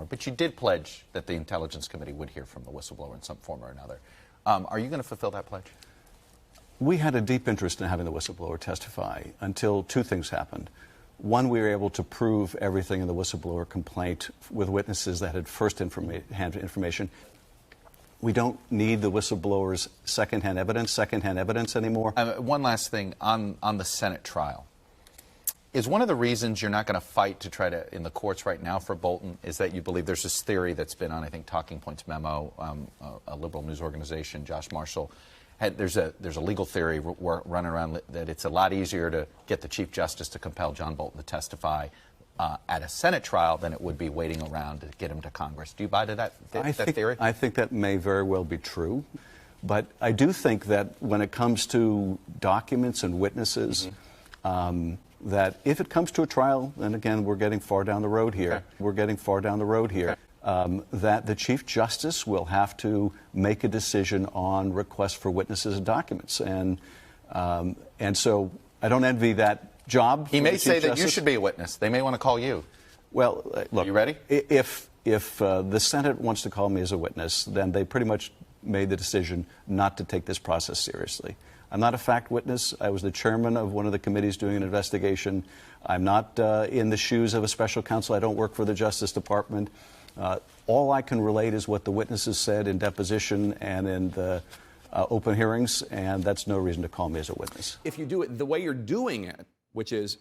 but you did pledge that the Intelligence Committee would hear from the whistleblower in some form or another. Are you going to fulfill that pledge? We had a deep interest in having the whistleblower testify until two things happened. One, we were able to prove everything in the whistleblower complaint with witnesses that had first-hand information. We don't need the whistleblower's second-hand evidence anymore. One last thing on the Senate trial. Is one of the reasons you're not going to fight to try to, in the courts right now for Bolton, is that you believe there's this theory that's been on, I think, Talking Points memo, a liberal news organization, Josh Marshall. There's a legal theory running around that it's a lot easier to get the Chief Justice to compel John Bolton to testify at a Senate trial than it would be waiting around to get him to Congress. Do you buy to that theory? I think that may very well be true. But I do think that when it comes to documents and witnesses, that if it comes to a trial, and again, we're getting far down the road here, that the Chief Justice will have to make a decision on requests for witnesses and documents. And so I don't envy that job. He may say that you should be a witness. They may want to call you. Well, look, you ready? If the Senate wants to call me as a witness, then they pretty much made the decision not to take this process seriously. I'm not a fact witness. I was the chairman of one of the committees doing an investigation. I'm not in the shoes of a special counsel. I don't work for the Justice Department. All I can relate is what the witnesses said in deposition and in the open hearings, and that's no reason to call me as a witness. If you do it the way you're doing it, which is,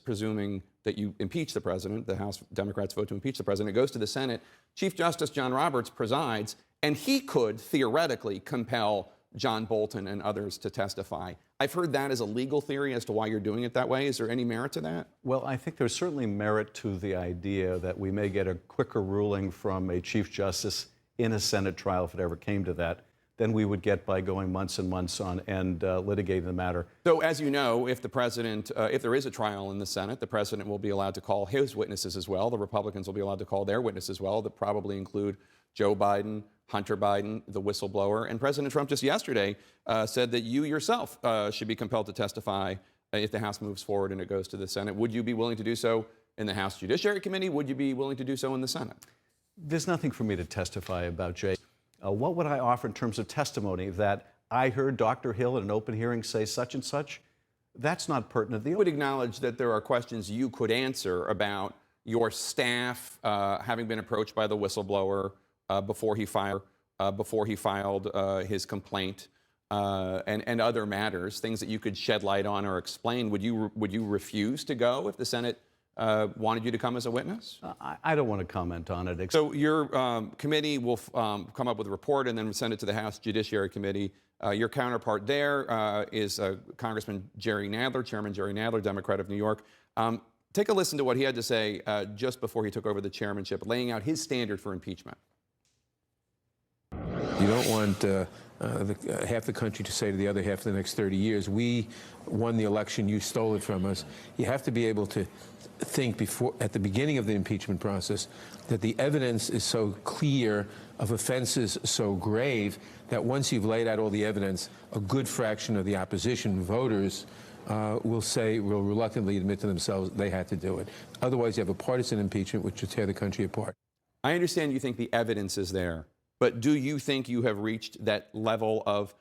presuming that you impeach the president, the House Democrats vote to impeach the president, it goes to the Senate, Chief Justice John Roberts presides, and he could theoretically compel John Bolton and others to testify. I've heard that as a legal theory as to why you're doing it that way. Is there any merit to that? Well, I think there's certainly merit to the idea that we may get a quicker ruling from a Chief Justice in a Senate trial, if it ever came to that, than we would get by going months and months on and litigating the matter. So, as you know, if the president, if there is a trial in the Senate, the president will be allowed to call his witnesses as well. The Republicans will be allowed to call their witnesses as well, that probably include Joe Biden, Hunter Biden, the whistleblower. And President Trump just yesterday said that you yourself should be compelled to testify if the House moves forward and it goes to the Senate. Would you be willing to do so in the House Judiciary Committee? Would you be willing to do so in the Senate? There's nothing for me to testify about, Jay. What would I offer in terms of testimony that I heard Dr. Hill in an open hearing say such and such? That's not pertinent. You would acknowledge that there are questions you could answer about your staff having been approached by the whistleblower before he filed his complaint, and other matters, things that you could shed light on or explain. Would you refuse to go if the Senate wanted you to come as a witness? I don't want to comment on it. So your committee will come up with a report and then send it to the House Judiciary Committee. Your counterpart there is Congressman Jerry Nadler, Chairman Jerry Nadler, Democrat of New York. Take a listen to what he had to say just before he took over the chairmanship, laying out his standard for impeachment. You don't want half the country to say to the other half for the next 30 years, we won the election, you stole it from us. You have to be able to think at the beginning of the impeachment process, that the evidence is so clear, of offenses so grave, that once you've laid out all the evidence, a good fraction of the opposition voters will reluctantly admit to themselves they had to do it. Otherwise, you have a partisan impeachment which would tear the country apart. I understand you think the evidence is there. But do you think you have reached that level of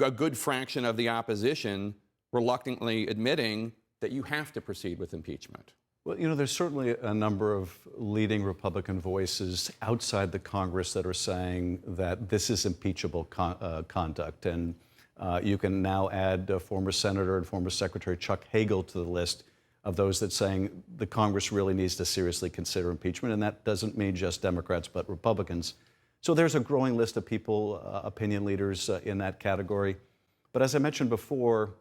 a good fraction of the opposition reluctantly admitting that you have to proceed with impeachment? Well, you know, there's certainly a number of leading Republican voices outside the Congress that are saying that this is impeachable conduct. And you can now add former Senator and former Secretary Chuck Hagel to the list of those that saying the Congress really needs to seriously consider impeachment. And that doesn't mean just Democrats, but Republicans. So there's a growing list of people, opinion leaders in that category. But as I mentioned before,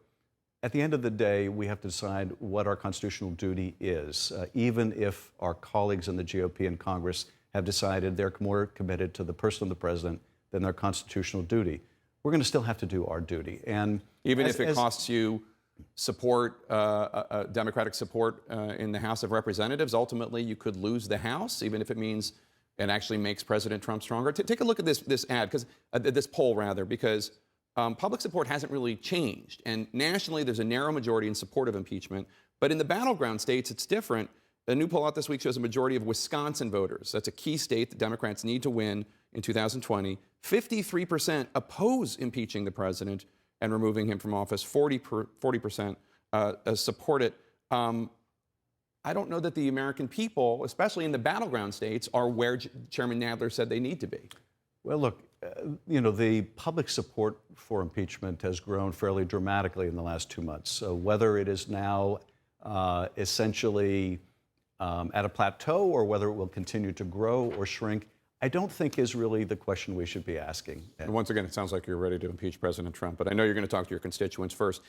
at the end of the day, we have to decide what our constitutional duty is, even if our colleagues in the GOP and Congress have decided they're more committed to the person of the president than their constitutional duty. We're going to still have to do our duty. And even if it costs you support, Democratic support in the House of Representatives, ultimately you could lose the House, even if it means it actually makes President Trump stronger. Take a look at this ad, this poll rather, because public support hasn't really changed. And nationally, there's a narrow majority in support of impeachment. But in the battleground states, it's different. A new poll out this week shows a majority of Wisconsin voters. That's a key state that Democrats need to win in 2020. 53% oppose impeaching the president and removing him from office. 40% support it. I don't know that the American people, especially in the battleground states, are where Chairman Nadler said they need to be. Well, look, the public support for impeachment has grown fairly dramatically in the last 2 months. So whether it is now essentially at a plateau or whether it will continue to grow or shrink, I don't think is really the question we should be asking. And once again, it sounds like you're ready to impeach President Trump, but I know you're going to talk to your constituents first.